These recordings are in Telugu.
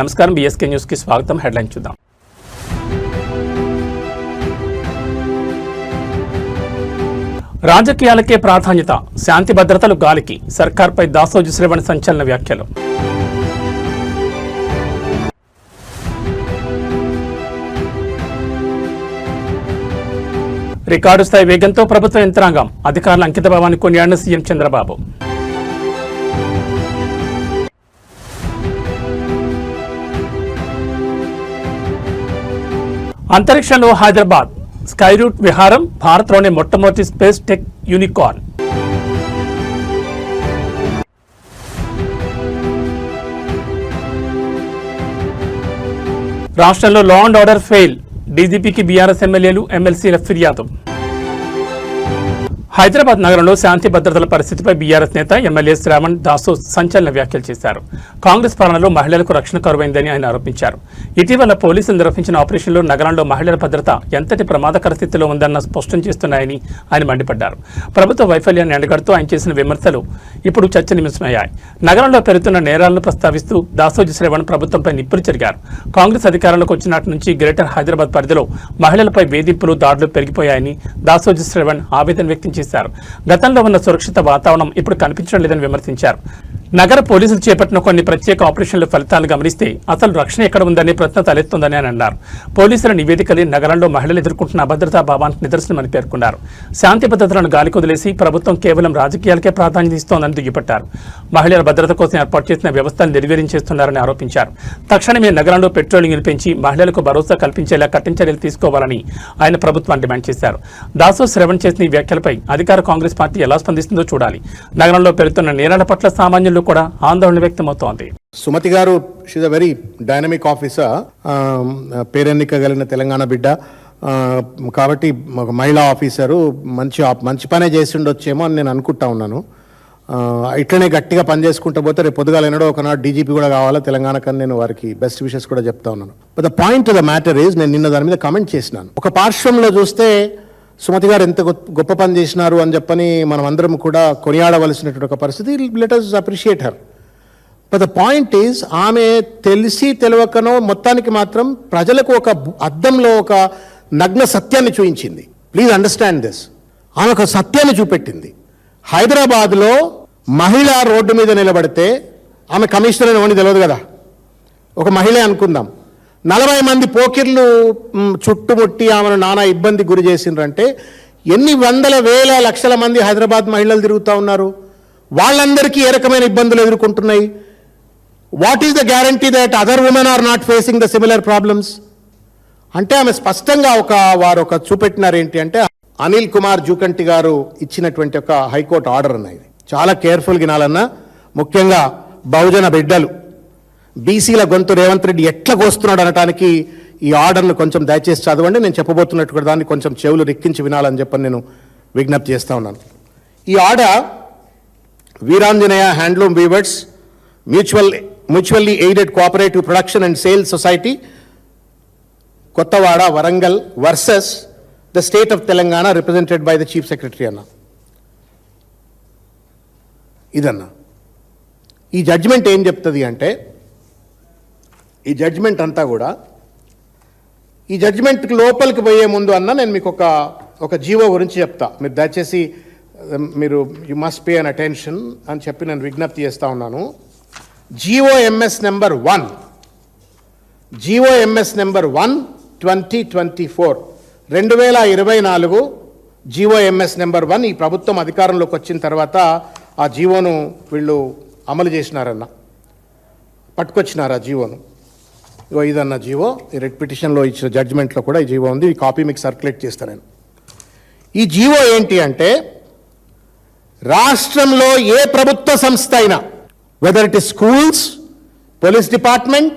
నమస్కారం బీఎస్కే న్యూస్ కి స్వాగతం. హెడ్లైన్ చూద్దాం. రాజకీయాలకే ప్రాధాన్యత, శాంతి భద్రతలు గాలికి, సర్కార్పై దాసోజు శ్రవణ్ సంచలన వ్యాఖ్యలు. రికార్డు స్థాయి వేగంతో ప్రభుత్వ యంత్రాంగం, అధికారుల అంకిత భావాన్ని కొనియాడిన సీఎం చంద్రబాబు. అంతరిక్షంలో హైదరాబాద్ స్కై రూట్ విహారం, భారత్లోనే మొట్టమొదటి స్పేస్ టెక్ యూనికార్న్. రాష్ట్రంలో లా అండ్ ఆర్డర్ ఫెయిల్, డీజీపీకి బీఆర్ఎస్ ఎమ్మెల్యేలు ఎమ్మెల్సీల ఫిర్యాదు. హైదరాబాద్ నగరంలో శాంతి భద్రతల పరిస్థితిపై బీఆర్ఎస్ నేత ఎమ్మెల్యే శ్రావణ్ దాసోజ్ సంచలన వ్యాఖ్యలు చేశారు. కాంగ్రెస్ పాలనలో మహిళలకు రక్షణ కరువైందని ఆయన ఆరోపించారు. ఇటీవల పోలీసులు నిర్వహించిన ఆపరేషన్లో నగరంలో మహిళల భద్రత ఎంతటి ప్రమాదకర స్థితిలో ఉందన్న స్పష్టం చేస్తున్నాయని ఆయన మండిపడ్డారు. ప్రభుత్వ వైఫల్యాన్ని ఎండగడుతూ ఆయన చేసిన విమర్శలు ఇప్పుడు చర్చనీయాంశమయ్యాయి. నగరంలో పెరుగుతున్న నేరాలను ప్రస్తావిస్తూ దాసోజు శ్రావణ్ ప్రభుత్వంపై నిప్పులు చెరిగారు. కాంగ్రెస్ అధికారంలోకి వచ్చినట్టు నుంచి గ్రేటర్ హైదరాబాద్ పరిధిలో మహిళలపై వేధింపులు, దాడులు పెరిగిపోయాయని దాసోజు శ్రావణ్ ఆవేదన వ్యక్తం చేశారు. గతంలో ఉన్న సురక్షిత వాతావరణం ఇప్పుడు కనిపించడం లేదని విమర్శించారు. నగర పోలీసులు చేపట్టిన కొన్ని ప్రత్యేక ఆపరేషన్ల ఫలితాలు గమనిస్తే అసలు రక్షణ ఎక్కడ ఉందనే ప్రశ్న తలెత్తుందని ఆయన అన్నారు. పోలీసుల నివేదికలే నగరంలో మహిళలు ఎదుర్కొంటున్న అభద్రతా భావానికి నిదర్శనమని పేర్కొన్నారు. శాంతి భద్రతలను గాలికి వదిలేసి ప్రభుత్వం కేవలం రాజకీయాలకే ప్రాధాన్యత ఇస్తోందని దుయ్యబట్టారు. మహిళల భద్రత కోసం ఏర్పాటు చేసిన వ్యవస్థను నిర్వీర్యం ఆరోపించారు. తక్షణమే నగరంలో పెట్రోలింగ్ పెంచి మహిళలకు భరోసా కల్పించేలా కఠిన చర్యలు తీసుకోవాలని ఆయన ప్రభుత్వాన్ని డిమాండ్ చేశారు. దాసోజు శ్రావణ్ చేసిన ఈ వ్యాఖ్యలపై అధికార కాంగ్రెస్ పార్టీ ఎలా స్పందిస్తుందో చూడాలి. నగరంలో పెరుగుతున్న నేరాల పట్ల సామాన్యులు కూడా ఆందోళన వ్యక్తమవుతోంది. సుమతి గారు she a very dynamic officer, పేరెన్నిక కలిగిన తెలంగాణ బిడ్డ కాబట్టి ఒక మహిళా ఆఫీసరు మంచి పనే చేసి ఉండొచ్చేమో అని నేను అనుకుంటా ఉన్నాను. ఇట్లనే గట్టిగా పనిచేసుకుంటూ పోతే రేపు పొద్దుగాల ఎన్నడో ఒకనాడు డీజీపీ కూడా కావాలా తెలంగాణ కన్నా నేను వారికి బెస్ట్ విషెస్ కూడా చెప్తా ఉన్నాను. But the point of the matter is, నేను నిన్న దాని మీద కామెంట్ చేసినాను. ఒక పార్శ్వంలో చూస్తే సుమతి గారు ఎంత గొప్ప పని చేసినారు అని చెప్పని మనం అందరం కూడా కొనియాడవలసినటువంటి ఒక పరిస్థితి. Let us appreciate her. But the point is, ఆమె తెలిసి తెలియకనో మొత్తానికి మాత్రం ప్రజలకు ఒక అద్దంలో ఒక నగ్న సత్యాన్ని చూపించింది. Please understand this. ఆమె ఒక సత్యాన్ని చూపెట్టింది. హైదరాబాద్లో మహిళ రోడ్డు మీద నిలబడితే, ఆమె కమిషనర్ అని ఎవరిని తెలియదు కదా, ఒక మహిళ అనుకుందాం, 40 మంది పోకిర్లు చుట్టుముట్టి ఆమెను నానా ఇబ్బంది గురి చేసిండ్రంటే ఎన్ని వందల వేల లక్షల మంది హైదరాబాద్ మహిళలు తిరుగుతూ ఉన్నారు. వాళ్ళందరికీ ఏ రకమైన ఇబ్బందులు ఎదుర్కొంటున్నాయి? What is the guarantee that other women are not facing the similar problems? అంటే ఆమె స్పష్టంగా వారు చూపెట్టినారు ఏంటి అంటే, అనిల్ కుమార్ జూకంటి గారు ఇచ్చినటువంటి ఒక హైకోర్టు ఆర్డర్ అన్నది. చాలా కేర్ఫుల్గా వినాలన్నా, ముఖ్యంగా బహుజన బిడ్డలు, బీసీల గొంతు రేవంత్ రెడ్డి ఎట్లా కోస్తున్నాడు అనడానికి ఈ ఆర్డర్ను కొంచెం దయచేసి చదవండి. నేను చెప్పబోతున్నట్టు కూడా దాన్ని కొంచెం చెవులు రిక్కించి వినాలని చెప్పని నేను విజ్ఞప్తి చేస్తూ ఉన్నాను. ఈ order Veeranjaneya handloom weavers mutually aided cooperative production and sales society, Kothawada, Warangal versus the state of Telangana represented by the chief secretary అన్న. ఇదన్నా ఈ జడ్జిమెంట్ ఏం చెప్తుంది అంటే, ఈ జడ్జిమెంట్ అంతా కూడా, ఈ జడ్జిమెంట్ లోపలికి పోయే ముందు అన్న నేను మీకు ఒక జీవో గురించి చెప్తా. మీరు దయచేసి you must pay an attention అని చెప్పి నేను విజ్ఞప్తి చేస్తూ ఉన్నాను. GOMS నెంబర్ 1 2024 2024 GOMS నెంబర్ 1 ఈ ప్రభుత్వం అధికారంలోకి వచ్చిన తర్వాత ఆ జీవోను వీళ్ళు అమలు చేసినారన్న, పట్టుకొచ్చినారు ఆ జీవోను. ఇదన్న జీవో, ఈ రెడ్ పిటిషన్లో ఇచ్చిన జడ్జిమెంట్లో కూడా ఈ జీవో ఉంది. ఈ కాపీ మీకు సర్క్యులేట్ చేస్తాను నేను. ఈ జీవో ఏంటి అంటే, రాష్ట్రంలో ఏ ప్రభుత్వ సంస్థ అయినా, whether it is schools, police department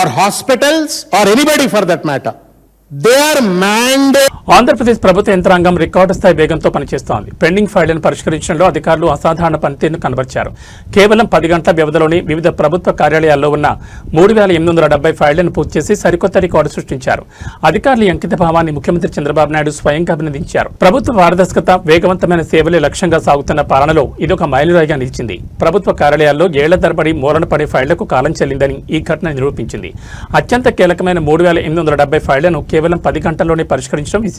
or hospitals or anybody for that matter, They are mandate. Andhra Pradesh ప్రభుత్వ యంత్రాంగం రికార్డు స్థాయి వేగంతో పనిచేస్తోంది. పెండింగ్ ఫైళ్లను పరిష్కరించడంలో అధికారులు అసాధారణ పనితీరును కనబరిచారు. కేవలం 10 గంటల వ్యవధిలోనే వివిధ ప్రభుత్వ కార్యాలయాల్లో ఉన్న 3,870 ఫైళ్లను పూర్తి చేసి సరికొత్త రికార్డు సృష్టించారు. అధికారుల అంకిత భావాన్ని ముఖ్యమంత్రి చంద్రబాబు నాయుడు స్వయంగా అభినందించారు. ప్రభుత్వ పారదర్శకత, వేగవంతమైన సేవలే లక్ష్యంగా సాగుతున్న పాలనలో ఇదొక మైలురాయిగా నిలిచింది. ప్రభుత్వ కార్యాలయాల్లో ఏళ్ల తరబడి మూలన పడే ఫైళ్లకు కాలం చెల్లిందని ఈ ఘటన నిరూపించింది. అత్యంత కీలకమైన 3,870 ఫైళ్లను కేవలం 10 గంటల్లోనే పరిష్కరించడం విశేషం.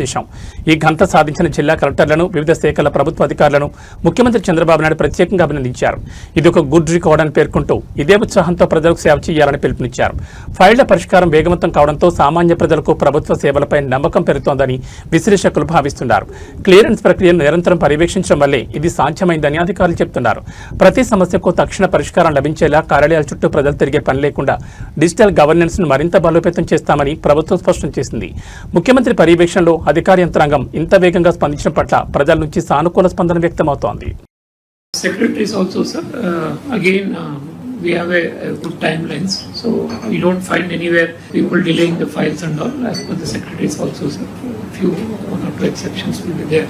ఈ ఘనత సాధించిన జిల్లా కలెక్టర్లను, వివిధ శాఖల ప్రభుత్వ అధికారులను ముఖ్యమంత్రి చంద్రబాబు నాయుడు ప్రత్యేకంగా అభినందించారు. ఇది ఒక గుడ్ రికార్డ్ అని పేర్కొంటూ ఇదే ఉత్సాహంతో ప్రజలకు సేవ చేయాలని పిలుపునిచ్చారు. ఫైళ్ల పరిష్కారం వేగవంతం కావడంతో సామాన్య ప్రజలకు ప్రభుత్వ సేవలపై నమ్మకం పెరుగుతోందని విశ్లేషకులు భావిస్తున్నారు. క్లియరెన్స్ ప్రక్రియను నిరంతరం పర్యవేక్షించడం వల్లే ఇది సాధ్యమైందని అధికారులు చెబుతున్నారు. ప్రతి సమస్యకు తక్షణ పరిష్కారం లభించేలా కార్యాలయాల చుట్టూ ప్రజలు తిరిగే పని లేకుండా డిజిటల్ గవర్నెన్స్ ను మరింత బలోపేతం చేస్తామని ప్రభుత్వం స్పష్టం చేసింది. ముఖ్యమంత్రి పర్యవేక్షణలో అధికార యంత్రాంగం ఇంత వేగంగా స్పందించడం పట్ల ప్రజల నుంచి సానుకూల స్పందన వ్యక్తమవుతోంది. Secretaries also, sir. Again, we have a good timelines, so we don't find anywhere people delaying the files and all. As per the secretaries also, sir. Few one or two exceptions will be there.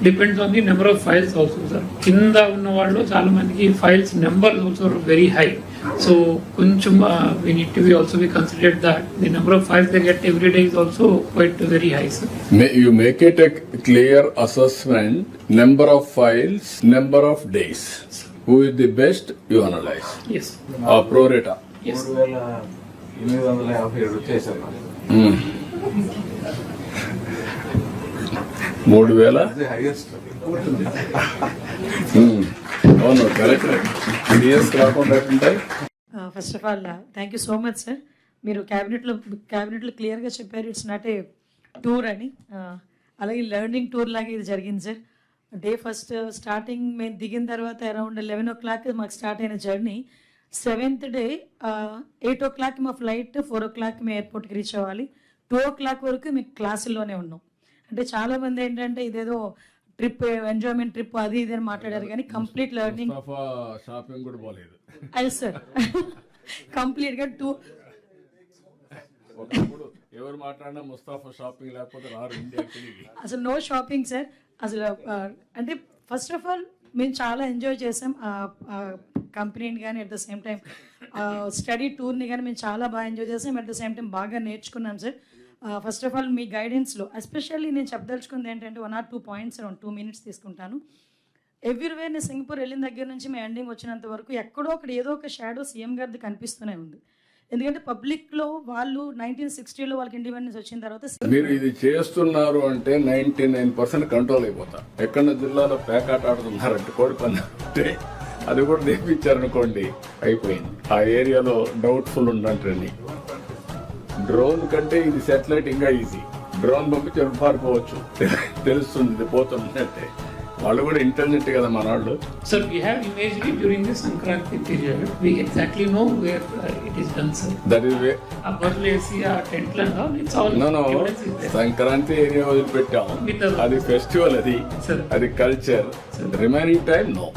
Depends on the number of files also, sir. Kinda unna vallo chaala mandiki files numbers also are very high. So koncham we need to be also be considered that the number of files they get every day is also quite very high, sir. You make it a clear assessment, number of files, number of days. Who is the best, you analyze. Yes. Pro rata. Yes. 3,857 వచ్చేసారు. 3,000. అదే హైయెస్ట్. అవును కరెక్ట్. సిఎస్ కాకుండా ఉంటాయి. First of all thank you so much sir. మీరు క్యాబినెట్లో క్లియర్గా చెప్పారు ఇట్స్ నాట్ ఏ టూర్ అని. అలాగే లెర్నింగ్ టూర్ లాగా ఇది జరిగింది సార్. డే ఫస్ట్ స్టార్టింగ్ మేము దిగిన తర్వాత అరౌండ్ 11 o'clock మాకు స్టార్ట్ అయిన జర్నీ. 7th డే 8 o'clock మా ఫ్లైట్, 4 o'clock మేము ఎయిర్పోర్ట్కి రీచ్ అవ్వాలి. 2 o'clock వరకు మేము క్లాసుల్లోనే ఉన్నాం. అంటే చాలామంది ఏంటంటే ఇదేదో ట్రిప్, ఎంజాయ్మెంట్ ట్రిప్ అది ఇది అని మాట్లాడారు కానీ కంప్లీట్ లెర్నింగ్. షాపింగ్ కూడా పోలేదు. అది సార్ కంప్లీట్గా ఎవరు మాట్లాడినా ముస్తాఫా షాపింగ్ లేకపోతే రారు ఇండియాకి. అసలు నో షాపింగ్ సార్. అసలు అంటే ఫస్ట్ ఆఫ్ ఆల్ మేము చాలా ఎంజాయ్ చేసాం కంపెనీని కానీ, at the same time study టూర్ని కానీ మేము చాలా బాగా ఎంజాయ్ చేసాం. అట్ ద సేమ్ టైం బాగా నేర్చుకున్నాం సార్. ఫస్ట్ ఆఫ్ ఆల్ మీ గైడెన్స్లో ఎస్పెషల్లీ నేను చెప్పదలుచుకుంది ఏంటంటే 1 or 2 points అరౌండ్ 2 minutes తీసుకుంటాను. ఎవ్రీవేర్ నేను సింగపూర్ వెళ్ళిన దగ్గర నుంచి మేము ఎండింగ్ వచ్చినంత వరకు ఎక్కడో అక్కడ ఏదో ఒక షాడో సీఎం గారిది కనిపిస్తూనే ఉంది. ఎందుకంటే పబ్లిక్లో వాళ్ళు 1960లో వాళ్ళకి ఇండిపెండెన్స్ వచ్చిన తర్వాత మీరు ఇది చేస్తున్నారు అంటే 99% కంట్రోల్ అయిపోతారు. ఎక్కడ జిల్లాలో పేకాట ఆడుతున్నారంటే కోడి పని అంటే అది కూడా నేర్పించారనుకోండి అయిపోయింది. ఆ ఏరియాలో డౌట్ఫుల్ ఉండంటండి. డ్రోన్ కంటే ఇది సెటిలైట్ ఇంకా ఈజీ. డ్రోన్ పంపించి పారిపోవచ్చు, తెలుస్తుంది పోతుందంటే. వాళ్ళు కూడా ఇంటెలిజెంట్ కదా మన వాళ్ళు. Sir, we have imagery during the Sankranti period. We exactly know where it is done, sir. That is way. Abarlesia, Tentland, all it's all no evidence is there. సంక్రాంతి ఏరియా వదిలిపెట్టాం. With అది ఫెస్టివల్, అది Sir. అది culture. Remaining time no.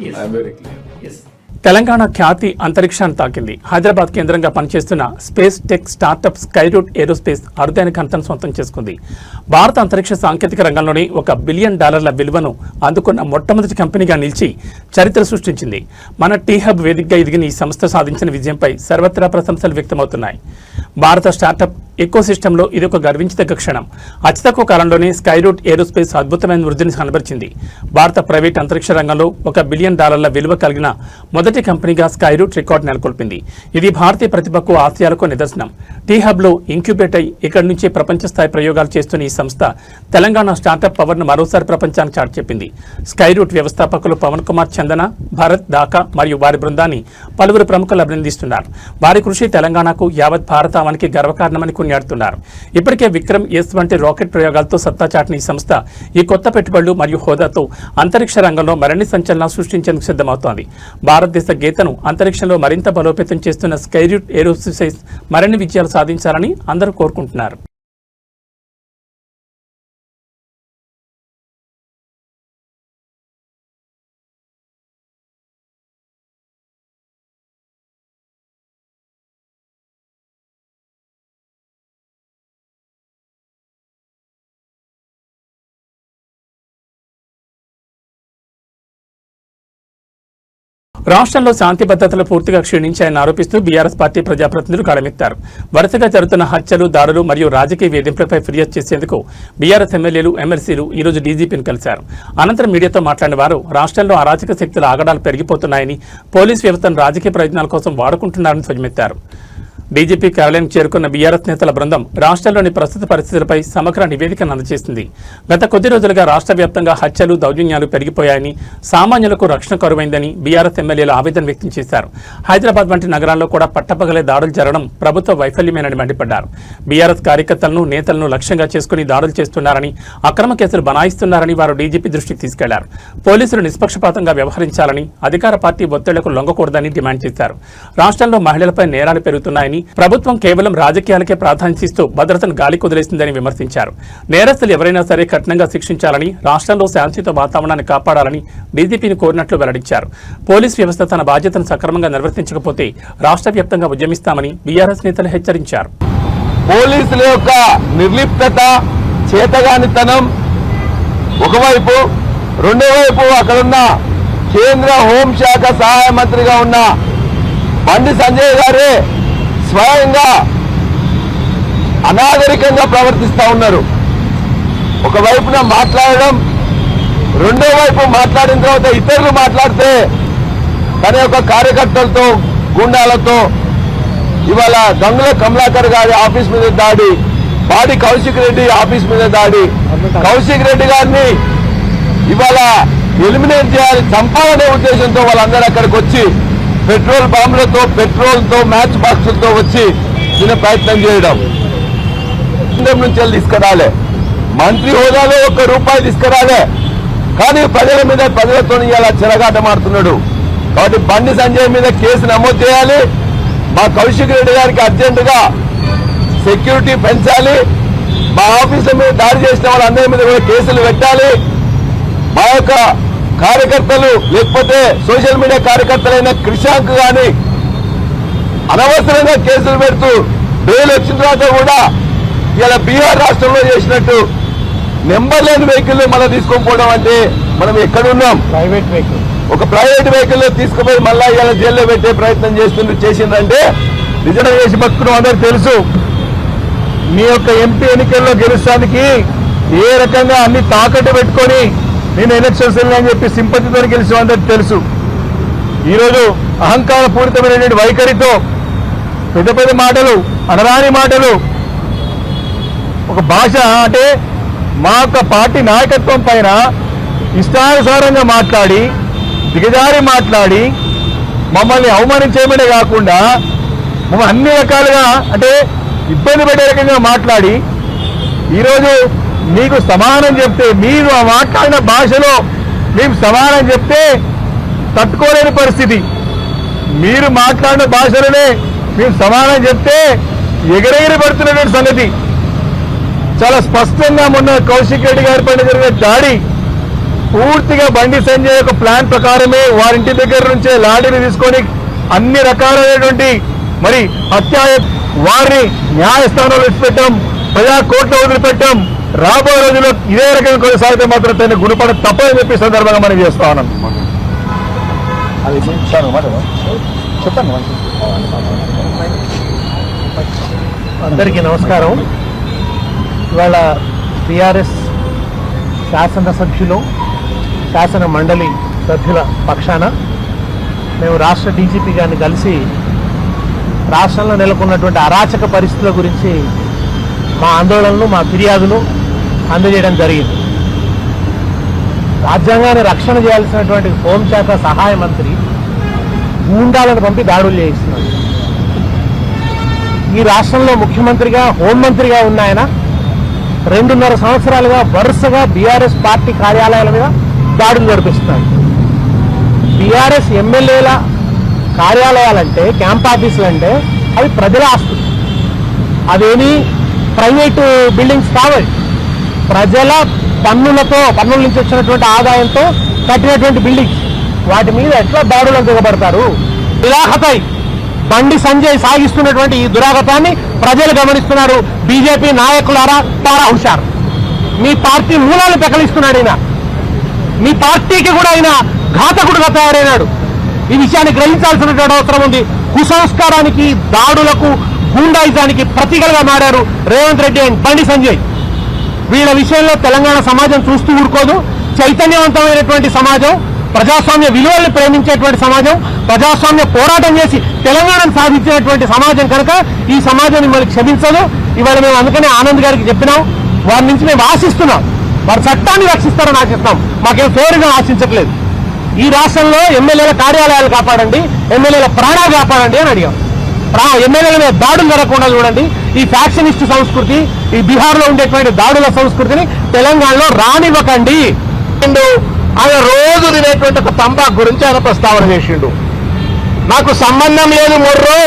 Yes. I'm very clear. Yes. Telangana ఖ్యాతి అంతరిక్షాన్ని తాకింది. హైదరాబాద్ కేంద్రంగా పనిచేస్తున్న space tech startup Skyroot aerospace అరుదైన ఘనతను సొంతం చేసుకుంది. భారత అంతరిక్ష సాంకేతిక రంగంలోని $1 బిలియన్ విలువను అందుకున్న మొట్టమొదటి కంపెనీగా నిలిచి చరిత్ర సృష్టించింది. మన టీ హబ్ వేదికగా ఎదిగిన ఈ సంస్థ సాధించిన విజయంపై సర్వత్రా ప్రశంసలు వ్యక్తమవుతున్నాయి. భారత స్టార్టప్ ఎకోసిస్టంలో ఇది ఒక గర్వించదగ్గ క్షణం. అతి తక్కువ కాలంలోనే స్కైరూట్ ఏరోస్పేస్ అద్భుతమైన వృద్ధిని కనబరిచింది. భారత ప్రైవేట్ అంతరిక్ష రంగంలో $1 బిలియన్ విలువ కలిగిన మొదటి కంపెనీగా స్కైరూట్ రికార్డు నెలకొల్పింది. ఇది భారతీయ ప్రతిభకు, ఆశయాలకు నిదర్శనం. టీ హబ్లో ఇంక్యుబేట్ అయి ఇక్కడి నుంచి ప్రపంచ స్థాయి ప్రయోగాలు చేస్తున్న ఈ సంస్థ తెలంగాణ స్టార్టప్ పవర్ను మరోసారి ప్రపంచానికి చాటి చెప్పింది. స్కైరూట్ వ్యవస్థాపకులు పవన్ కుమార్ చందన, భరత్ దాకా మరియు వారి బృందాన్ని పలువురు ప్రముఖులు అభినందిస్తున్నారు. వారి కృషి తెలంగాణకు, యావత్ భారతావనికి గర్వకారణమని కొనియాడుతున్నారు. ఇప్పటికే విక్రమ్ ఎస్ వంటి రాకెట్ ప్రయోగాలతో సత్తా చాటిన ఈ సంస్థ ఈ కొత్త పెట్టుబడులు మరియు హోదాతో అంతరిక్ష రంగంలో మరిన్ని సంచలనాలు సృష్టించేందుకు సిద్ధమవుతోంది. భారతదేశ గీతను అంతరిక్షంలో మరింత బలోపేతం చేస్తున్న స్కైరూట్ ఏరోస్పేస్ మరిన్ని విజయాలు సాధించాలని అందరూ కోరుకుంటున్నారు. రాష్ట్రంలో శాంతి భద్రతలు పూర్తిగా క్షీణించాయని ఆరోపిస్తూ బీఆర్ఎస్ పార్టీ ప్రజాప్రతినిధులు గళమెత్తారు. వరుసగా జరుగుతున్న హత్యలు, దాడులు మరియు రాజకీయ వేధింపులపై ఫిర్యాదు చేసేందుకు బీఆర్ఎస్ ఎమ్మెల్యేలు, ఎమ్మెల్సీలు ఈ రోజు డీజీపీని కలిశారు. అనంతరం మీడియాతో మాట్లాడిన వారు రాష్ట్రంలో అరాచక శక్తుల ఆగడాలు పెరిగిపోతున్నాయని, పోలీసు వ్యవస్థను రాజకీయ ప్రయోజనాల కోసం వాడుకుంటున్నారని ధ్వజమెత్తారు. డీజీపీ కార్యాలయానికి చేరుకున్న బీఆర్ఎస్ నేతల బృందం రాష్ట్రంలోని ప్రస్తుత పరిస్థితులపై సమగ్ర నివేదికను అందజేసింది. గత కొద్ది రోజులుగా రాష్ట్ర వ్యాప్తంగా హత్యలు, దౌర్జన్యాలు పెరిగిపోయాయని, సామాన్యులకు రక్షణ కరువైందని బీఆర్ఎస్ ఎమ్మెల్యేలు ఆవేదన వ్యక్తం చేశారు. హైదరాబాద్ వంటి నగరాల్లో కూడా పట్టపగలే దాడులు జరగడం ప్రభుత్వ వైఫల్యమేనని మండిపడ్డారు. బీఆర్ఎస్ కార్యకర్తలను, నేతలను లక్ష్యంగా చేసుకుని దాడులు చేస్తున్నారని, అక్రమ కేసులు బనాయిస్తున్నారని వారు డీజీపీ దృష్టికి తీసుకెళ్లారు. పోలీసులు నిష్పక్షపాతంగా వ్యవహరించాలని, అధికార పార్టీ ఒత్తిళ్లకు లొంగకూడదని డిమాండ్ చేశారు. రాష్ట్రంలో మహిళలపై నేరాలు పెరుగుతున్నాయని, ప్రభుత్వం కేవలం రాజకీయాలకే ప్రాధాన్యత ఇస్తూ భద్రతను గాలి కుదిలేసిందని విమర్శించారు. నేరస్తులు ఎవరైనా సరే కఠినంగా శిక్షించాలని, రాష్ట్రంలో శాంతియుత వాతావరణాన్ని కాపాడాలని డీజీపీని కోరినట్లు వెల్లడించారు. పోలీస్ వ్యవస్థ తన బాధ్యతను సక్రమంగా నిర్వర్తించకపోతే రాష్ట్ర వ్యాప్తంగా ఉద్యమిస్తామని బీఆర్ఎస్ నేతలు హెచ్చరించారు. పోలీసుల యొక్క నిర్లిప్తత, చేతగానితనం ఒకవైపు, రెండో వైపు అక్కడున్న కేంద్ర హోంశాఖ సహాయ మంత్రిగా ఉన్న బండి సంజయ్ గారే స్వయంగా అనాగరికంగా ప్రవర్తిస్తూ ఉన్నారు. ఒకవైపున మాట్లాడడం, రెండో వైపు మాట్లాడిన తర్వాత ఇతరులు మాట్లాడితే తన యొక్క కార్యకర్తలతో, గుండాలతో ఇవాళ గంగుల కమలాకర్ గారి ఆఫీస్ మీద దాడి, పాడి కౌశిక్ రెడ్డి ఆఫీస్ మీద దాడి, కౌశిక్ రెడ్డి గారిని ఇవాళ ఎలిమినేట్ చేయాలి, చంపాలనే ఉద్దేశంతో వాళ్ళందరూ అక్కడికి వచ్చి పెట్రోల్ బాంబులతో, పెట్రోల్తో, మ్యాచ్ బాక్సులతో వచ్చి దీని ప్రయత్నం చేయడం. కేంద్రం నుంచి తీసుకురాలే, మంత్రి హోదాలో ₹1 తీసుకురాలే, కానీ ప్రజల మీద, ప్రజలతో ఇలా చెలగాటమాడుతున్నాడు. కాబట్టి బండి సంజయ్ మీద కేసు నమోదు చేయాలి. మా కౌశిక్ రెడ్డి గారికి అర్జెంటుగా సెక్యూరిటీ పెంచాలి. మా ఆఫీసుల మీద దాడి చేసిన వాళ్ళందరి మీద కూడా కేసులు పెట్టాలి. మా యొక్క కార్యకర్తలు, లేకపోతే సోషల్ మీడియా కార్యకర్తలైన క్రిషాంక్ గాని అనవసరంగా కేసులు పెడుతూ బెయిల్ వచ్చిన తర్వాత కూడా ఇలా బీహార్ రాష్ట్రంలో చేసినట్టు నెంబర్ లేని వెహికల్ మళ్ళీ తీసుకొని పోవడం అంటే మనం ఎక్కడున్నాం? ఒక ప్రైవేట్ వెహికల్ తీసుకుపోయి మళ్ళా ఇలా జైల్లో పెట్టే ప్రయత్నం చేసిందంటే నిజంగా చేసి బతుకున్నాం. అందరికి తెలుసు. మీ యొక్క ఎంపీ ఎన్నికల్లో గెలుస్తానికి ఏ రకంగా అన్ని తాకట్టు పెట్టుకొని నేను ఎలక్షన్స్ అని చెప్పి సింపతితో గెలిచిన అందరికి తెలుసు. ఈరోజు అహంకార పూరితమైనటువంటి వైఖరితో పెద్ద పెద్ద మాటలు, అనరాని మాటలు, ఒక భాష అంటే మా యొక్క పార్టీ నాయకత్వం పైన ఇష్టానుసారంగా మాట్లాడి, దిగజారి మాట్లాడి, మమ్మల్ని అవమానించేయమనే కాకుండా మమ్మల్ని అన్ని రకాలుగా అంటే ఇబ్బంది పెట్టే రకంగా మాట్లాడి ఈరోజు మీకు సమానం చెప్తే, మీరు మాట్లాడిన భాషలో మీకు సమానం చెప్తే తట్టుకోలేని పరిస్థితి. మీరు మాట్లాడిన భాషలోనే మేము సమానం చెప్తే ఎగరెగిరి పడుతున్నటువంటి సంగతి చాలా స్పష్టంగా మొన్న కౌశిక్ రెడ్డి గారి పైన జరిగిన దాడి పూర్తిగా బండి సంజయ్ యొక్క ప్లాన్ ప్రకారమే వారింటి దగ్గర నుంచే లాఠీని తీసుకొని అన్ని రకాలైనటువంటి మరి హత్య, వారిని న్యాయస్థానంలో విడిచిపెట్టాం, ప్రజా కోర్టులో వదిలిపెట్టాం. రాబోయే రోజుల్లో ఇదే రకంగా కొనసాగితే మాత్రం తన గుణపడ తప్పని చెప్పి సందర్భంగా మనం చేస్తా ఉన్నాం. చెప్పండి. అందరికీ నమస్కారం. ఇవాళ టీఆర్ఎస్ శాసనసభ్యులు, శాసన మండలి సభ్యుల పక్షాన మేము రాష్ట్ర డీజీపీ గారిని కలిసి రాష్ట్రంలో నెలకొన్నటువంటి అరాచక పరిస్థితుల గురించి మా ఆందోళనలు, మా ఫిర్యాదులు అందజేయడం జరిగింది. రాజ్యాంగాన్ని రక్షణ చేయాల్సినటువంటి హోంశాఖ సహాయ మంత్రి గూండాలను పంపి దాడులు చేయిస్తున్నాడు. ఈ రాష్ట్రంలో ముఖ్యమంత్రిగా, హోంమంత్రిగా ఉన్న ఆయన 2.5 సంవత్సరాలుగా వరుసగా బీఆర్ఎస్ పార్టీ కార్యాలయాల మీద దాడులు నడిపిస్తున్నాడు. బీఆర్ఎస్ ఎమ్మెల్యేల కార్యాలయాలంటే, క్యాంప్ ఆఫీసులు అంటే అవి ప్రజల ఆస్తులు, అవేమి ప్రైవేటు బిల్డింగ్స్ కావాలి. ప్రజల పన్నుల నుంచి వచ్చినటువంటి ఆదాయంతో కట్టినటువంటి బిల్డింగ్స్, వాటి మీద ఎట్లా దాడులు దిగబడతారు? నిరాహతై బండి సంజయ్ సాగిస్తున్నటువంటి ఈ దురాగతాన్ని ప్రజలు గమనిస్తున్నారు. బీజేపీ నాయకులారా తారా హుషారు. మీ పార్టీ మూలాలు పెకలిస్తున్నాడు ఈయన. మీ పార్టీకి కూడా ఆయన ఘాతకుడుగా తయారైనాడు. ఈ విషయాన్ని గ్రహించాల్సినటువంటి అవసరం ఉంది. కుసంస్కారానికి, దాడులకు, గూండాయిజానికి ప్రతీకలుగా మారారు రేవంత్ రెడ్డి అండ్ బండి సంజయ్. వీళ్ళ విషయంలో తెలంగాణ సమాజం చూస్తూ ఊరుకోదు. చైతన్యవంతమైనటువంటి సమాజం, ప్రజాస్వామ్య విలువల్ని ప్రేమించేటువంటి సమాజం, ప్రజాస్వామ్య పోరాటం చేసి తెలంగాణను సాధించినటువంటి సమాజం కనుక ఈ సమాజం మిమ్మల్ని క్షమించదు. ఇవాళ మేము అందుకనే ఆనంద్ గారికి చెప్పినాం, వారి నుంచి మేము ఆశిస్తున్నాం, వారి చట్టాన్ని రక్షిస్తారని ఆశిస్తాం, మాకేం ఫేవర్గా ఆశించట్లేదు. ఈ రాష్ట్రంలో ఎమ్మెల్యేల కార్యాలయాలు కాపాడండి, ఎమ్మెల్యేల ప్రాణాలు కాపాడండి అని అడిగాం. ఎమ్మెల్యేల మీద దాడులు జరగకుండా చూడండి. ఈ ఫ్యాక్షనిస్ట్ సంస్కృతి, ఈ బీహార్లో ఉండేటువంటి దాడుల సంస్కృతిని తెలంగాణలో రానివ్వకండి. ఆయన రోజు తినేటువంటి ఒక తంబాకు గురించి ఆయన ప్రస్తావన చేసిండు. నాకు సంబంధం లేదు మొర్రో,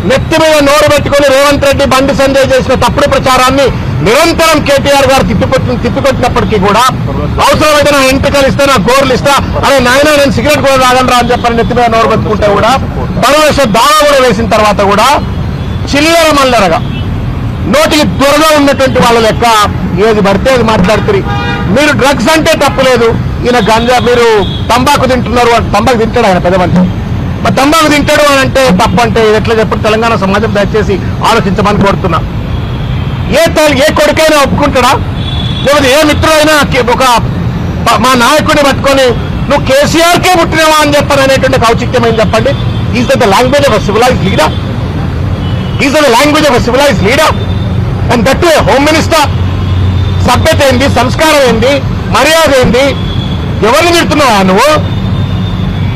నెత్తి మీద నోరు పెట్టుకుని రేవంత్ రెడ్డి, బండి సంజయ్ చేసిన తప్పుడు ప్రచారాన్ని నిరంతరం కేటీఆర్ గారు తిప్పికొట్టినప్పటికీ కూడా అవసరమైతే నా ఎంపికలు ఇస్తా, నా గోర్లు ఇస్తా, అదే నాయన నేను సిగరెట్ కూడా తాగను రా అని చెప్పని నెత్తి మీద నోరు పెట్టుకుంటే కూడా పరవేశ దావా కూడా వేసిన తర్వాత కూడా చిల్లర మల్లరగా నోటికి త్వరగా ఉన్నటువంటి వాళ్ళ లెక్క ఏది పడితే అది మాట్లాడుతుంది. మీరు డ్రగ్స్ అంటే తప్పులేదు, ఈయన గంజా, మీరు తంబాకు తింటున్నారు, తంబాకు తింటాడు ఆయన పెద్ద మనిషి, మరి తంబాకు తింటాడు అని అంటే తప్పు అంటే ఎట్లా చెప్పి తెలంగాణ సమాజం దయచేసి ఆలోచించమని కోరుతున్నా. ఏ కొడుకైనా ఒప్పుకుంటాడా? లేకపోతే ఏ మిత్రుడైనా ఒక మా నాయకుడిని పట్టుకొని నువ్వు కేసీఆర్కే పుట్టినవా అని చెప్పని అనేటువంటి ఔచిత్యమైంది చెప్పండి. Is the language of civilized leader? Is the language of civilized leader? And that to home minister. సభ్యత ఏంది, సంస్కారం ఏంది, మర్యాద ఏంది? ఎవరిని తిడుతున్నావా నువ్వు?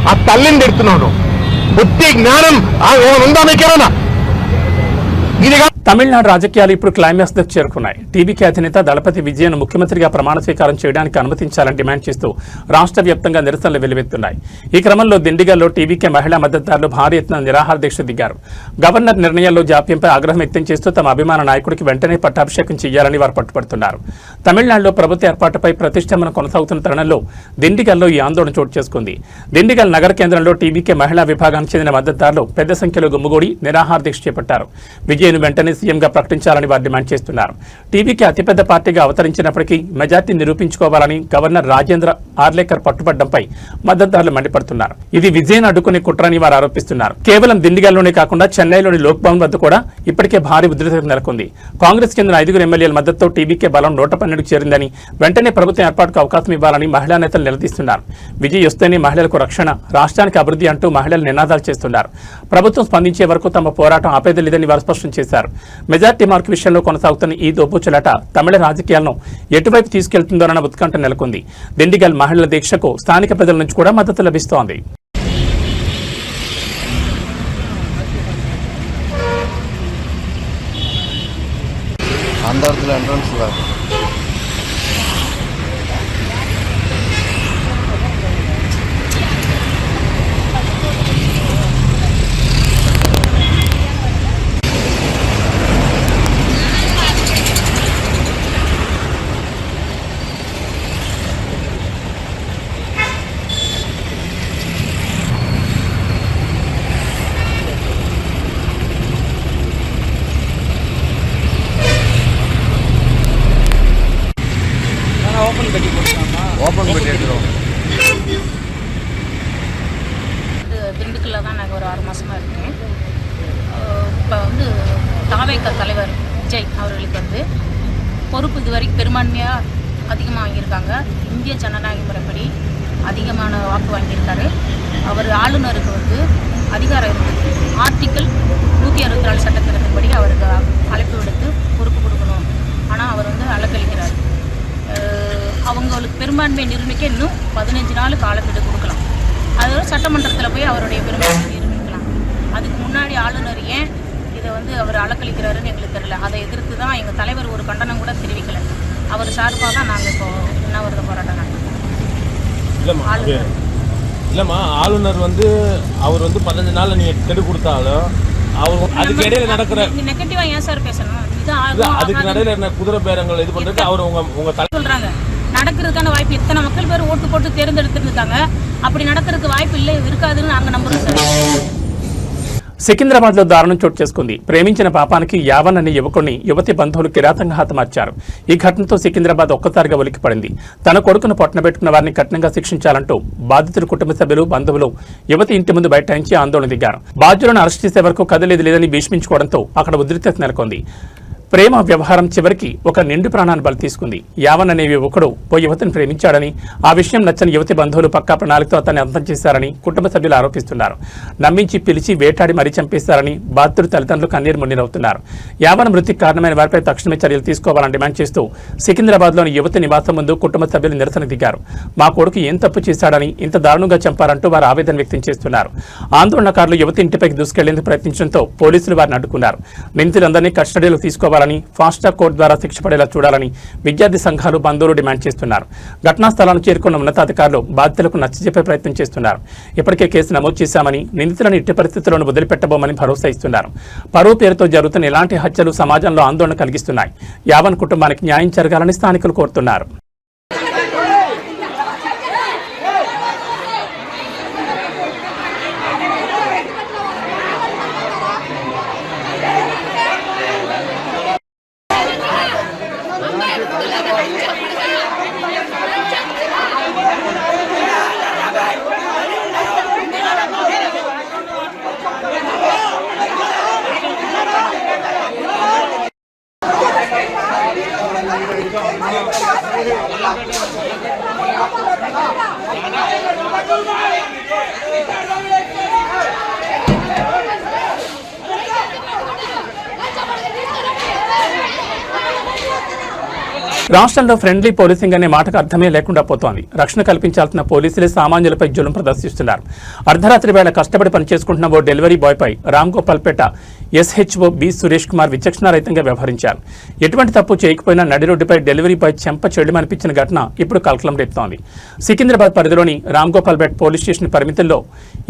ఆ తల్లిని తిడుతున్నావు. బుద్ధి జ్ఞానం ఉందా మీకేమన్నా? ఇదిగా తమిళనాడు రాజకీయాలు ఇప్పుడు క్లైమాక్స్ దకు చేరుకున్నాయి. టీవీకే అధినేత దళపతి విజయన్ ముఖ్యమంత్రిగా ప్రమాణ స్వీకారం చేయడానికి అనుమతించాలని డిమాండ్ చేస్తూ రాష్ట్ర వ్యాప్తంగా నిరసనలు వెల్లువెత్తున్నాయి. ఈ క్రమంలో దిండిగల్లో టీవీకే మహిళా మద్దతుదారులు భారీ ఎత్తున నిరాహార దీక్ష దిగారు. గవర్నర్ నిర్ణయాల్లో జాప్యంపై ఆగ్రహం వ్యక్తం చేస్తూ తమ అభిమాన నాయకుడికి వెంటనే పట్టాభిషేకం చేయాలని వారు పట్టుపడుతున్నారు. తమిళనాడులో ప్రభుత్వ ఏర్పాటుపై ప్రతిష్టంభన కొనసాగుతున్న తరుణంలో దిండిగల్లో ఈ ఆందోళన చోటు చేసుకుంది. దిండిగల్ నగర కేంద్రంలో టీవీకే మహిళా విభాగానికి చెందిన మద్దతుదారులు పెద్ద సంఖ్యలో గుమ్ముగూడి నిరాహార దీక్ష చేపట్టారు. విజయన్ వెంటనే సీఎంగా ప్రకటించాలని వారు డిమాండ్ చేస్తున్నారు. టీవీకి అతిపెద్ద పార్టీగా అవతరించినప్పటికీ మెజార్టీ నిరూపించుకోవాలని గవర్నర్ రాజేంద్ర ఆర్లేకర్ పట్టుబడ్డంపై మద్దతుదారులు మండిపడుతున్నారు. ఇది విజయన్ అడ్డుకునే కుట్రని వారు ఆరోపిస్తున్నారు. కేవలం దిండిగల్లోనే కాకుండా చెన్నైలోని లోక్ భవన్ వద్ద కూడా ఇప్పటికే భారీ ఉద్రిక్తత నెలకొంది. కాంగ్రెస్ చెందిన 5 ఎమ్మెల్యేల మద్దతుతో టీవీకే బలం 112కు చేరిందని, వెంటనే ప్రభుత్వం ఏర్పాటుకు అవకాశం ఇవ్వాలని మహిళా నేతలు నిలదీస్తున్నారు. విజయ్ వస్తేనే మహిళలకు రక్షణ, రాష్ట్రానికి అభివృద్ధి అంటూ మహిళలు నినాదాలు చేస్తున్నారు. ప్రభుత్వం స్పందించే వరకు తమ పోరాటం ఆపేది లేదని వారు స్పష్టం చేశారు. మెజార్టీ మార్కు విషయంలో కొనసాగుతున్న ఈ దోబూచులాట తమిళ రాజకీయాలను ఎటువైపు తీసుకెళ్తుందోనన్న ఉత్కంఠ నెలకొంది. దిండిగల్ మహిళల దీక్షకు స్థానిక ప్రజల నుంచి కూడా మద్దతు లభిస్తోంది. திண்டுக்கல்ல தான் நாங்கள் ஒரு 6 மாதமாக இருக்கேன். இப்போ வந்து தாவேக தலைவர் விஜய் அவர்களுக்கு வந்து பொறுப்பு இதுவரைக்கும் பெரும்பான்மையாக அதிகமாக வாங்கியிருக்காங்க. இந்திய ஜனநாயக முறைப்படி அதிகமான வாக்கு வாங்கியிருக்காரு. அவர் ஆளுநருக்கு வந்து அதிகாரம் இருக்குது. ஆர்டிக்கிள் 164 சட்டத்திட்டத்தின்படி அவருக்கு அழைப்பு விடுத்து பொறுப்பு கொடுக்கணும். ஆனால் அவர் வந்து அலக்களிக்கிறார். அவங்களுக்கு பெரும்பான்மை நிரூபிக்க இன்னும் 15 நாள் காலக்கெடு கொடுக்கலாம். அதோட சட்டமன்றத்தில் போய் அவருடைய பெரும்பான்மை நிரூபிக்கலாம். அதுக்கு முன்னாடி ஆளுநர் ஏன் இதை வந்து அவர் அலக்களிக்கிறாருன்னு எங்களுக்கு தெரியல. அதை எதிர்த்து தான் எங்கள் தலைவர் ஒரு கண்டனம் கூட தெரிவிக்கலை. அவர் சார்பாக தான் நாங்கள் இப்போ உண்ணாவிரத போராட்டம் நடத்துறோம். இல்லைம்மா, ஆளுநர் வந்து அவர் வந்து 15 நாள் நீங்கள் கெடு கொடுத்தாலும் அவர் அதுக்கு இடையில நடக்கிற நெகட்டிவா ஏன் சார் பேசணும்? அதுக்கு நடையில என்ன குதிரை பேரங்கள் இது பண்றது அவர் உங்க சொல்றாங்க. நடக்கிறதுக்கான வாய்ப்பு இத்தனை மக்கள் பேர் ஓட்டு போட்டு தேர்ந்தெடுத்துருக்காங்க. அப்படி நடக்கிறதுக்கு வாய்ப்பு இல்லை, இருக்காதுன்னு நாங்கள் நம்புறோம் சார். సికింద్రాబాద్ లో దారుణం చోటు చేసుకుంది. ప్రేమించిన పాపానికి యావన్ అనే యువకుడిని యువతి బంధువులు కిరాతంగా హతమార్చారు. ఈ ఘటనతో సికింద్రాబాద్ ఒక్కసారిగా ఉలిక్కిపడింది. తన కొడుకును పొట్టనబెట్టుకున్న వారిని కఠినంగా శిక్షించాలంటూ బాధితుల కుటుంబ సభ్యులు, బంధువులు యువతి ఇంటి ముందు బైఠాయించి ఆందోళన దిగారు. బాధ్యులను అరెస్ట్ చేసే వరకు కదలేదు లేదని భీష్మించుకోవడంతో అక్కడ ఉద్రిక్తత నెలకొంది. ప్రేమ వ్యవహారం చివరికి ఒక నిండు ప్రాణాన్ని బలి తీసుకుంది. యావన్ అనే యువకుడు ఓ యువతిని ప్రేమించాడని, ఆ విషయం నచ్చని యువతి బంధువులు పక్కా ప్రణాళికతో అతన్ని అంతం చేశారని కుటుంబ సభ్యులు ఆరోపిస్తున్నారు. నమ్మించి పిలిచి వేటాడి మరీ చంపేశారని బాధితుడు తల్లిదండ్రులు కన్నీరు మున్నీరవుతున్నారు. యావన్ మృతికి కారణమైన వారిపై తక్షణమే చర్యలు తీసుకోవాలని డిమాండ్ చేస్తూ సికింద్రాబాద్లోని యువతి నివాసం ముందు కుటుంబ సభ్యులు నిరసన దిగారు. మా కొడుకు ఏం తప్పు చేశాడని ఇంత దారుణంగా చంపారంటూ వారు ఆవేదన వ్యక్తం చేస్తున్నారు. ఆందోళనకారులు యువతి ఇంటిపైకి దూసుకెళ్లేందుకు ప్రయత్నించడంతో పోలీసులు వారిని అడ్డుకున్నారు. నిందితులందరినీ కస్టడీలో తీసుకోవాలని, ఫాస్ట్ ట్రాక్ కోర్టు ద్వారా శిక్ష పడేలా చూడాలని విద్యార్థి సంఘాలు, బంధువులు డిమాండ్ చేస్తున్నారు. ఘటనా స్థలానికి చేరుకున్న ఉన్నతాధికారులు బాధితులకు నచ్చజెప్పే ప్రయత్నం చేస్తున్నారు. ఇప్పటికే కేసు నమోదు చేశామని, నిందితులను ఎట్టి పరిస్థితుల్లోనూ వదిలిపెట్టబోమని భరోసా ఇస్తున్నారు. పరువు పేరుతో జరుగుతున్న ఇలాంటి హత్యలు సమాజంలో ఆందోళన కలిగిస్తున్నాయి. యావన్ కుటుంబానికి న్యాయం జరగాలని స్థానికులు కోరుతున్నారు. రాష్ట్రంలో ఫ్రెండ్లీ పోలీసింగ్ అనే మాటకు అర్థమే లేకుండా పోతోంది. రక్షణ కల్పించాల్సిన పోలీసులే సామాన్యులపై జులుం ప్రదర్శిస్తున్నారు. అర్ధరాత్రి వేళ కష్టపడి పనిచేసుకుంటున్న ఓ డెలివరీ బాయ్పై రామ్గోపాల్పేట ఎస్హెచ్ఓ బి సురేష్ కుమార్ విచక్షణారహితంగా వ్యవహరించారు. ఎటువంటి తప్పు చేయకపోయినా నడి రోడ్డుపై డెలివరీ బాయ్ చెంప చెడుమనిపించిన ఘటన ఇప్పుడు కలకలం రేపుతోంది. సికింద్రాబాద్ పరిధిలోని రామ్గోపాల్పేట పోలీస్ స్టేషన్ పరిమితుల్లో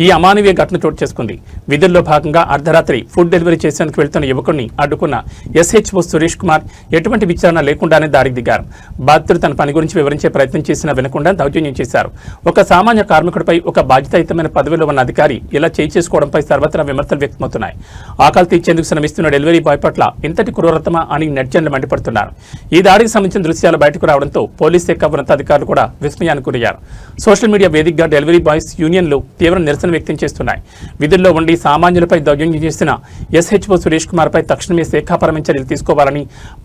ఈ అమానవీయ ఘటన చోటు చేసుకుంది. విధుల్లో భాగంగా అర్ధరాత్రి ఫుడ్ డెలివరీ చేసేందుకు వెళ్తున్న యువకుడిని అడ్డుకున్న ఎస్హెచ్ఓ సురేష్ కుమార్ ఎటువంటి విచారణ లేకుండానే దాడికి దిగారు. బాధితుడు తన పని గురించి వివరించే ప్రయత్నం చేసినా వినకుండా దౌర్జన్యం చేశారు. ఒక సామాన్య కార్మికుడిపై ఒక బాధ్యతాయుతమైన పదవిలో ఉన్న అధికారి ఇలా చేయి చేసుకోవడంపై సర్వత్రా విమర్శలు వ్యక్తమవుతున్నాయి. ఆకలి తీర్చేందుకు శ్రమిస్తున్న డెలివరీ బాయ్ పట్ల ఇంతటి క్రూరతమా అని నెటిజన్లు మండిపడుతున్నారు. ఈ దాడికి సంబంధించిన దృశ్యాలు బయటకు రావడంతో పోలీస్ శాఖ ఉన్నతాధికారులు కూడా విస్మయానికి గురయ్యారు. సోషల్ మీడియా వేదికగా డెలివరీ బాయ్స్ యూనియన్లు తీవ్ర నిరసన వ్యక్తం చేస్తున్నాయి. విధుల్లో ఉండి సామాన్యులపై దౌర్జన్యం చేసిన ఎస్హెచ్ఓ సురేష్ కుమార్ పై తక్షణమే శాఖాపరమైన చర్యలు తీసుకోవాలని,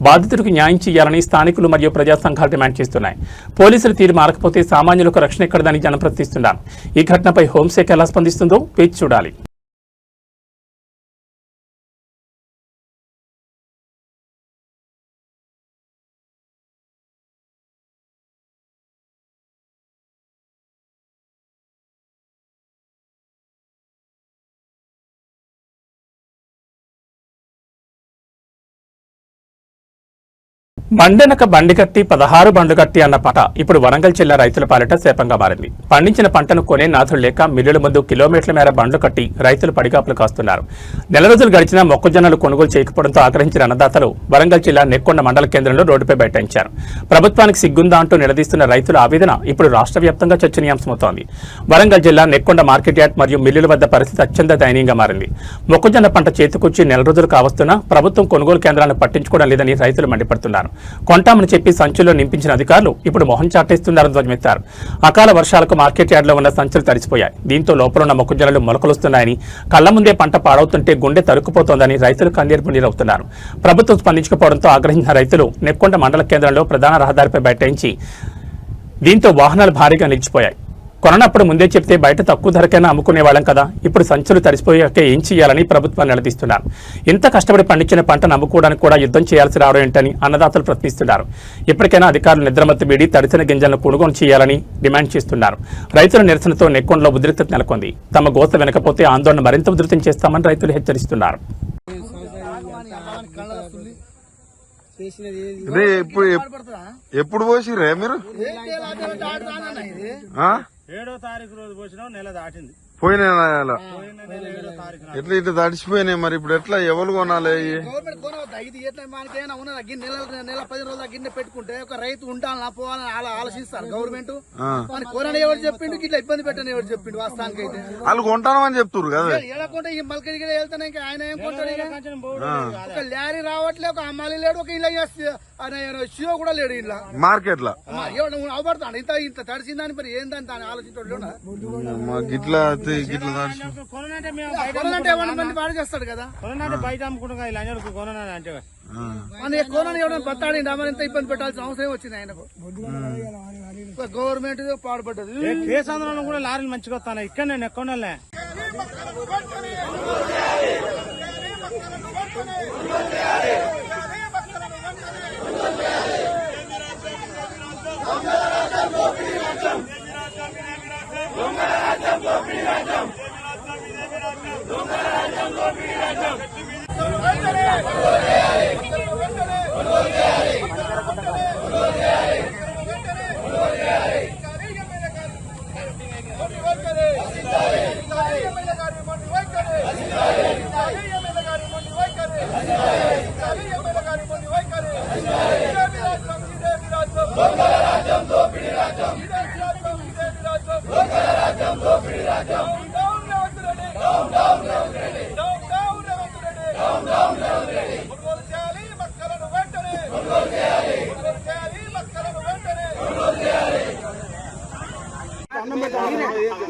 బాధితుడికి న్యాయం చేయాలని స్థానికులు మరియు ప్రజా సంఘాలు డిమాండ్ చేస్తున్నాయి. పోలీసులు తీరు మారకపోతే సామాన్యులకు రక్షణ ఎక్కడదని జనం ప్రశ్నిస్తున్నారు. ఈ ఘటనపై హోంశాఖ ఎలా స్పందిస్తుందో వేచి చూడాలి. బండెనక బండి కట్టి 16 బండ్లు కట్టి అన్న పాట ఇప్పుడు వరంగల్ జిల్లా రైతుల పాలిట శాపంగా మారింది. పండించిన పంటను కొనే నాథులు లేక మిల్లుల ముందు కిలోమీటర్ల మేర బండ్లు కట్టి రైతులు పడిగాపులు కాస్తున్నారు. నెల రోజులు గడిచినా మొక్కజొన్నలు కొనుగోలు చేయకపోవడంతో ఆగ్రహించిన అన్నదాతలు వరంగల్ జిల్లా నెక్కొండ మండల కేంద్రంలో రోడ్డుపై బైఠాయించారు. ప్రభుత్వానికి సిగ్గుందా అంటూ నిలదీస్తున్న రైతుల ఆవేదన ఇప్పుడు రాష్ట్ర వ్యాప్తంగా చర్చనీయాంశమవుతోంది. వరంగల్ జిల్లా నెక్కొండ మార్కెట్ యార్డ్ మరియు మిల్లుల వద్ద పరిస్థితి అత్యంత దయనీయంగా మారింది. మొక్కజొన్న పంట చేతికొచ్చి నెల రోజులు కావస్తున్నా ప్రభుత్వం కొనుగోలు కేంద్రాలను పట్టించుకోవడం లేదని రైతులు మండిపడుతున్నారు. కొంటామని చెప్పి సంచుల్లో నింపించిన అధికారులు ఇప్పుడు మొహం చాటేస్తున్నారని ధ్వజమెత్తారు. అకాల వర్షాలకు మార్కెట్ యార్డ్లో ఉన్న సంచులు తడిసిపోయాయి. దీంతో లోపలున్న మొక్కజొన్నలు మొలకలొస్తున్నాయని, కళ్ల ముందే పంట పాడవుతుంటే గుండె తరుక్కుపోతోందని రైతులు కన్నీరు నీరవుతున్నారు. ప్రభుత్వం స్పందించకపోవడంతో ఆగ్రహించిన రైతులు నెక్కొండ మండల కేంద్రంలో ప్రధాన రహదారిపై బైఠాయించి దీంతో వాహనాలు భారీగా నిలిచిపోయాయి. కొననప్పుడు ముందే చెప్తే బయట తక్కువ ధరకైనా అమ్ముకునేవాళ్ళం కదా, ఇప్పుడు సంచులు తడిసిపోయాక ఏం చేయాలని ప్రభుత్వాన్ని నిలదీస్తున్నారు. ఇంత కష్టపడి పండించిన పంటను అమ్ముకోవడానికి కూడా యుద్ధం చేయాల్సి రావడం ఏంటని అన్నదాతలు ప్రశ్నిస్తున్నారు. ఇప్పటికైనా అధికారులు నిద్రమత్తు వీడి తడిసిన గింజలను కొనుగోలు చేయాలని డిమాండ్ చేస్తున్నారు. రైతుల నిరసనతో నెక్కొండలో ఉద్రిక్తత నెలకొంది. తమ గోస వెనకపోతే ఆందోళన మరింత ఉధృతం చేస్తామని రైతులు హెచ్చరిస్తున్నారు. ఎప్పుడు పోసిరే మీరు? 7వ తారీఖు రోజు పోసినా నెల దాటింది. పోయిన నెల ఎట్లా ఇట్లా తడిచిపోయినాయి. మరి ఇప్పుడు ఎట్లా ఎవరు కొనాలి? ఇది ఎట్లా మనకేమైనా ఉన్నదా నెల 10 రోజుల గిన్నె పెట్టుకుంటే ఒక రైతు ఉండాలన్నా పోవాలని ఆలోచిస్తారు గవర్నమెంట్. మన కోరని ఎవరు చెప్పిండు ఇట్లా ఇబ్బంది పెట్టని ఎవరు చెప్పిండు వాస్తవానికి అయితే వాళ్ళు కొంటామని చెప్తున్నారు కదా. ఎలాకుంటే ఈ మల్కడికి వెళ్తానే ఇంకా ఆయన ఏం కొంటాడు? ఒక లారీ రావట్లే, ఒక అమ్మాలి లేడు, ఒక ఇలా షియో కూడా లేడు ఇలా మార్కెట్ లో అవబడతాడు. ఇంత తడిసిందని మరి ఏందని ఆలోచించాడు. గిట్లా మంది పాడు చేస్తాడు కదా బయట అమ్ముకుంటా మన కోరని ఎవరైనా బతాడి మరి ఎంత ఇబ్బంది పెట్టాల్సిన అవసరం వచ్చింది ఆయనకు. గవర్నమెంట్ పాడుపడ్డది. కేసాంధ్రంలో కూడా లారీలు మంచిగా వస్తాను. ఇక్కడ నేను ఎక్కడ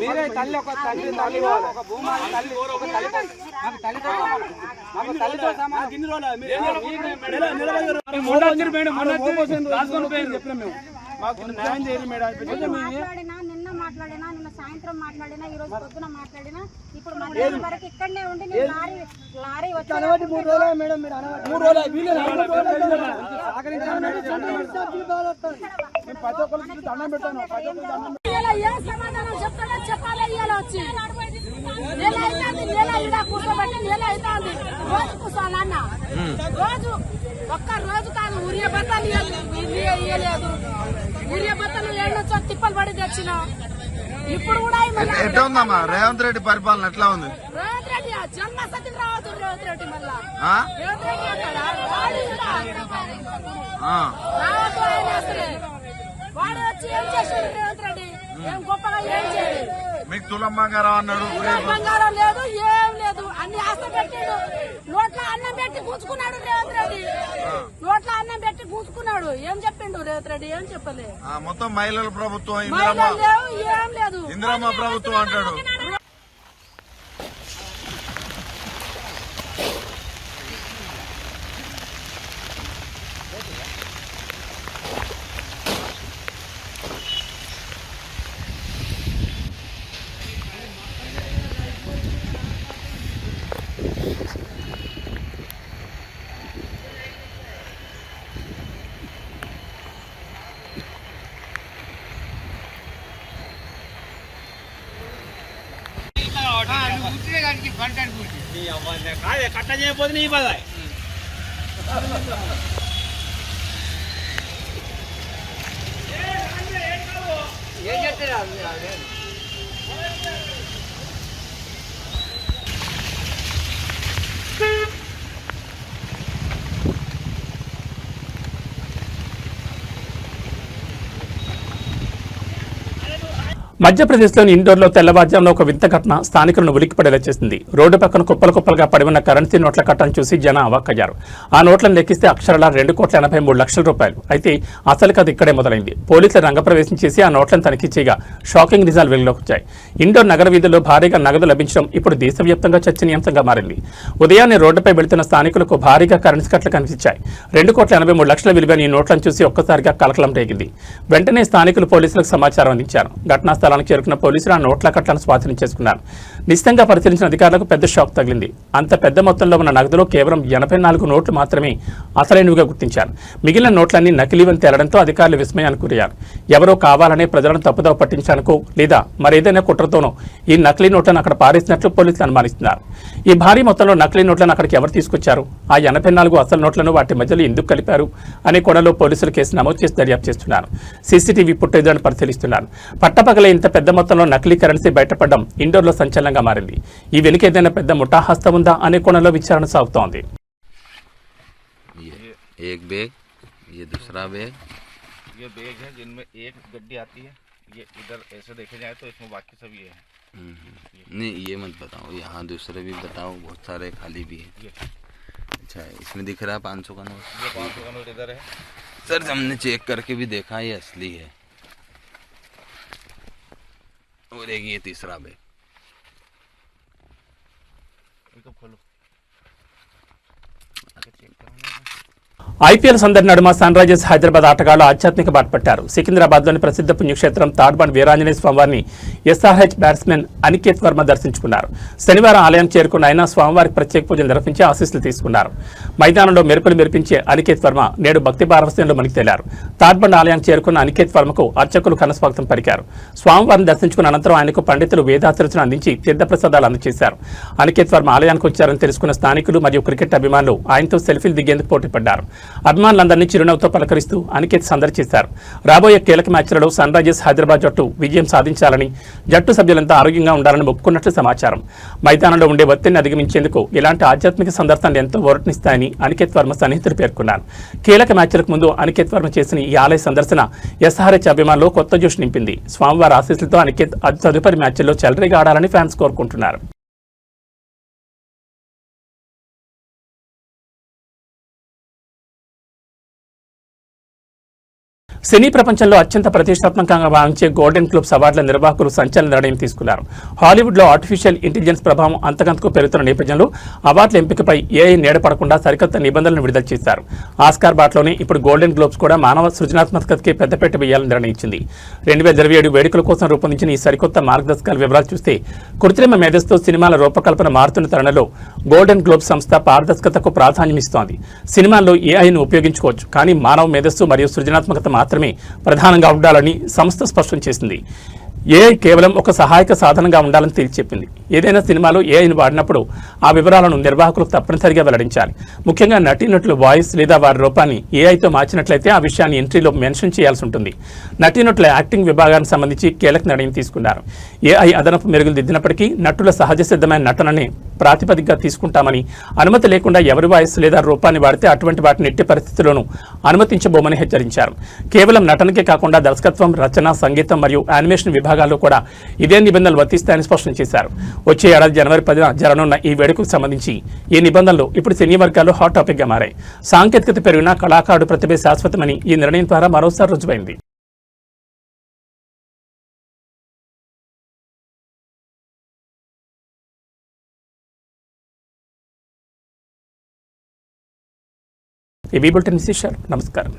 మీరే తల్లి ఒక తండ్రి తల్లి ఒక భూమాని తల్లి ఒక తల్లి మాకు తల్లితో మాకు తల్లితో సమానం. నిన్న మాట్లాడినా, నిన్న సాయంత్రం మాట్లాడినా, ఈ రోజు పొద్దున మాట్లాడినా, ఇప్పుడు మధ్యాహ్నం వరకు ఇక్కడనే ఉండి నేను లారీ వచ్చి సమాధానం చెప్తాడో చెప్పాలి. ఇవాళ వచ్చి నెల అవుతుంది, నెల ఇలా కూర్చోబెట్టి నెల అవుతుంది. రోజు కూర్చోవాలన్న రోజు ఒక్క రోజు కాదు. ఉరియా బత్తాలు ఇయ్యలేదు. ఉరియా బత్తాలు ఏళ్ళొచ్చో తిప్పలు పడి తెచ్చిన. ఇప్పుడు కూడా ఎట్లా ఉందమ్మా రేవంత్ రెడ్డి పరిపాలన ఎట్లా ఉంది? రేవంత్ రెడ్డి జన్మసతి రావద్దు. రేవంత్ రెడ్డి మళ్ళా రేవంత్ రెడ్డి రావద్దు. ఆయన అసలే వాడు వచ్చి ఏం చేశాడు? రేవంత్ రెడ్డి ఏం గొప్పగా ఏం చేయలేదు. మీకు తులం బంగారం అన్నాడు. బంగారం లేదు, ఏం లేదు. అన్ని ఆశ పెట్టాడు. నోట్ల అన్నం పెట్టి గుంజుకున్నాడు రేవంత్ రెడ్డి. నోట్ల అన్నం పెట్టి గుంజుకున్నాడు. ఏం చెప్పిండు రేవంత్ రెడ్డి? ఏం చెప్పలే. మొత్తం మహిళల ప్రభుత్వం లేవు, ఏం లేదు. ఇందిరమ్మ ప్రభుత్వం అంటాడు. కట్ట చేయకపోతే నీ బాధ. ఏం చెప్తారా? మధ్యప్రదేశ్లోని ఇండోర్లో తెల్లవారుజామున ఒక వింత ఘటన స్థానికులను ఉలిక్కిపడేలా చేసింది. రోడ్డు పక్కన కుప్పలు కుప్పలుగా పడి ఉన్న కరెన్సీ నోట్ల కట్టను చూసి జనం అవాక్కయ్యారు. ఆ నోట్లను లెక్కిస్తే అక్షరాల 2,83,00,000 రూపాయలు. అయితే అసలు కథ ఇక్కడే మొదలైంది. పోలీసులు రంగప్రవేశం చేసి ఆ నోట్లను తనిఖీ చేయగా షాకింగ్ నిజాలు వెలుగులోకి వచ్చాయి. ఇండోర్ నగర వీధుల్లో భారీగా నగదు లభించడం ఇప్పుడు దేశవ్యాప్తంగా చర్చనీయాంశంగా మారింది. ఉదయాన్నే రోడ్డుపై వెళుతున్న స్థానికులకు భారీగా కరెన్సీ కట్టలు కనిపించాయి. 2,83,00,000 విలువైన ఈ నోట్లను చూసి ఒక్కసారిగా కలకలం రేగింది. వెంటనే స్థానికులు పోలీసులకు సమాచారం అందించారు. ఘటనా స్థలానికి చేరుకున్న పోలీసులు ఆ నోట్ల కట్టలను స్వాధీనం చేసుకున్నారు. నిశ్చితంగా పరిశీలించిన అధికారులకు పెద్ద షాక్ తగిలింది. అంత పెద్ద మొత్తంలో ఉన్న నగదులో కేవలం 84 నోట్లు మాత్రమే అసలైనవిగా గుర్తించారు. మిగిలిన నోట్లన్నీ నకిలీవని తేలడంతో అధికారులు విస్మయానికి గురయ్యారు. ఎవరో కావాలనే ప్రజలను తప్పుదోవ పట్టించడానికో లేదా మరేదైనా కుట్రతోనో ఈ నకిలీ నోట్లను అక్కడ పారేసినట్లు పోలీసులు అనుమానిస్తున్నారు. ఈ భారీ మొత్తంలో నకిలీ నోట్లను అక్కడికి ఎవరు తీసుకొచ్చారు? ఆ 84 అసలు నోట్లను వాటి మధ్యలో ఎందుకు కలిపారు అనే కోణంలో పోలీసులు కేసు నమోదు చేసి దర్యాప్తు చేస్తున్నారు. సీసీటీవీ ఫుటేజ్లను పరిశీలిస్తున్నారు. పట్టపగలే ఇంత పెద్ద మొత్తంలో నకిలీ కరెన్సీ బయటపడడం ఇండోర్లో సంచలనంగా మారింది. ఈ వెనుక ఏదైనా పెద్ద ముఠా హస్తం ఉందా అనే కోణంలో విచారణ సాగుతోంది. एक बैग, ये दूसरा बैग। ये बैग है जिनमें एक गड्डी आती है, ये इधर ऐसे देखे जाए तो इसमें बाकी सब ये है। नहीं ये मत बताओ, यहाँ दूसरे भी बताओ, बहुत सारे खाली भी है। अच्छा इसमें दिख रहा है 500 का नोट। ये 500 का नोट इधर है सर, हमने चेक करके भी देखा ये असली है। और एक ये तीसरा बैग। खोलो। ఐపీఎల్ సందడి నడుమ సన్ రైజర్స్ హైదరాబాద్ ఆటగాళ్లు ఆధ్యాత్మిక బాట పట్టారు. సికింద్రాబాద్లోని ప్రసిద్ధ పుణ్యక్షేత్రం తాడ్బండ్ వీరాంజనేయ స్వామివారిని ఎస్ఆర్హెచ్ బ్యాట్స్మెన్ అనికేత్ వర్మ దర్శించుకున్నారు. శనివారం ఆలయం చేరుకున్న ఆయన స్వామివారికి ప్రత్యేక పూజలు నిర్వహించి ఆశీస్సులు తీసుకున్నారు. మైదానంలో మెరుపులు మెరిపించే అనికేత్ వర్మ నేడు భక్తి పారవస్యంలో మునిగి తేలారు. తాడ్బండ్ ఆలయానికి చేరుకున్న అనికేత్ వర్మకు అర్చకులు ఘనస్వాగతం పలికారు. స్వామివారిని దర్శించుకున్న అనంతరం ఆయనకు పండితులు వేదాశీర్వచనం అందించి తీర్థప్రసాదాలు అందజేశారు. అనికేత్ వర్మ ఆలయానికి వచ్చారని తెలుసుకున్న స్థానికులు మరియు క్రికెట్ అభిమానులు ఆయనతో సెల్ఫీలు దిగేందుకు పోటీపడ్డారు. అభిమానులందరినీ చిరునవ్వుతో పలకరిస్తూ అనికేత్ సందడి చేశారు. రాబోయే కీలక మ్యాచ్లలో సన్ రైజర్స్ హైదరాబాద్ జట్టు విజయం సాధించాలని, జట్టు సభ్యులంతా ఆరోగ్యంగా ఉండాలని మొక్కుకున్నట్లు సమాచారం. మైదానంలో ఉండే ఒత్తిడిని అధిగమించేందుకు ఇలాంటి ఆధ్యాత్మిక సందర్శనలు ఎంతో ఊరటనిస్తాయని అనికేత్ వర్మ సన్నిహితులు పేర్కొన్నారు. కీలక మ్యాచ్లకు ముందు అనికేత్ వర్మ చేసిన ఈ ఆలయ సందర్శన ఎస్ఆర్హెచ్ అభిమానులు కొత్త జోష్ నింపింది. స్వామివారి ఆశీస్సులతో అనికేత్ తదుపరి మ్యాచ్ల్లో చెలరేగా ఆడాలని ఫ్యాన్స్ కోరుకుంటున్నారు. సినీ ప్రపంచంలో అత్యంత ప్రతిష్టాత్మకంగా భావించే గోల్డెన్ గ్లోబ్స్ అవార్డుల నిర్వాహకులు సంచలన నిర్ణయం తీసుకున్నారు. హాలీవుడ్లో ఆర్టిఫిషియల్ ఇంటెలిజెన్స్ ప్రభావం అంతకంతకు పెరుగుతున్న నేపథ్యంలో అవార్డుల ఎంపికపై ఏఐ నీడపడకుండా సరికొత్త నిబంధనలను విడుదల చేశారు. ఆస్కార్ బాటలోనే ఇప్పుడు గోల్డెన్ గ్లోబ్స్ కూడా మానవ సృజనాత్మకతకి పెద్దపీట వేయాలని నిర్ణయించింది. 2027 వేడుకల కోసం రూపొందించిన ఈ సరికొత్త మార్గదర్శకాల వివరాలు చూస్తే కృత్రిమ మేధస్సుతో సినిమాల రూపకల్పన మారుతున్న తరుణంలో గోల్డెన్ గ్లోబ్స్ సంస్థ పారదర్శకతకు ప్రాధాన్యమిస్తోంది. సినిమాల్లో ఏఐను ఉపయోగించుకోవచ్చు, కానీ మానవ మేధస్సు మరియు సృజనాత్మకత మాత్రమే ప్రధానంగా ఉండాలని సంస్థ స్పష్టం చేసింది. ఏఐ కేవలం ఒక సహాయక సాధనంగా ఉండాలని తేల్చెప్పింది. ఏదైనా సినిమాలో ఏఐని వాడినప్పుడు ఆ వివరాలను నిర్వాహకులు తప్పనిసరిగా వెల్లడించాలి. ముఖ్యంగా నటీనటుల వాయిస్ లేదా వారి రూపాన్ని ఏఐతో మార్చినట్లయితే ఆ విషయాన్ని ఎంట్రీలో మెన్షన్ చేయాల్సి ఉంటుంది. నటీనటుల యాక్టింగ్ విభాగానికి సంబంధించి కీలక నిర్ణయం తీసుకున్నారు. ఏఐ అదనపు మెరుగులు దిద్దినప్పటికీ నటుల సహజ సిద్ధమైన నటనని ప్రాతిపదికగా తీసుకుంటామని, అనుమతి లేకుండా ఎవరి వాయిస్ లేదా రూపాన్ని వాడితే అటువంటి వాటిని ఎట్టి పరిస్థితుల్లోనూ అనుమతించబోమని హెచ్చరించారు. కేవలం నటనకే కాకుండా దర్శకత్వం, రచన, సంగీతం మరియు యానిమేషన్ విభాగాల్లో కూడా ఇదే నిబంధనలు వర్తిస్తాయని స్పష్టం చేశారు. వచ్చే ఏడాది జనవరి 10న జరగనున్న ఈ వేడుకకు సంబంధించి ఈ నిబంధనలు ఇప్పుడు సినీ వర్గాల్లో హాట్ టాపిక్గా మారాయి. సాంకేతికత పెరిగిన కళాకారుడు ప్రతిభ శాశ్వతమని ఈ నిర్ణయం ద్వారా మరోసారి రుజువైంది. ఈ బులెటిన్ విశేషాలు. నమస్కారం.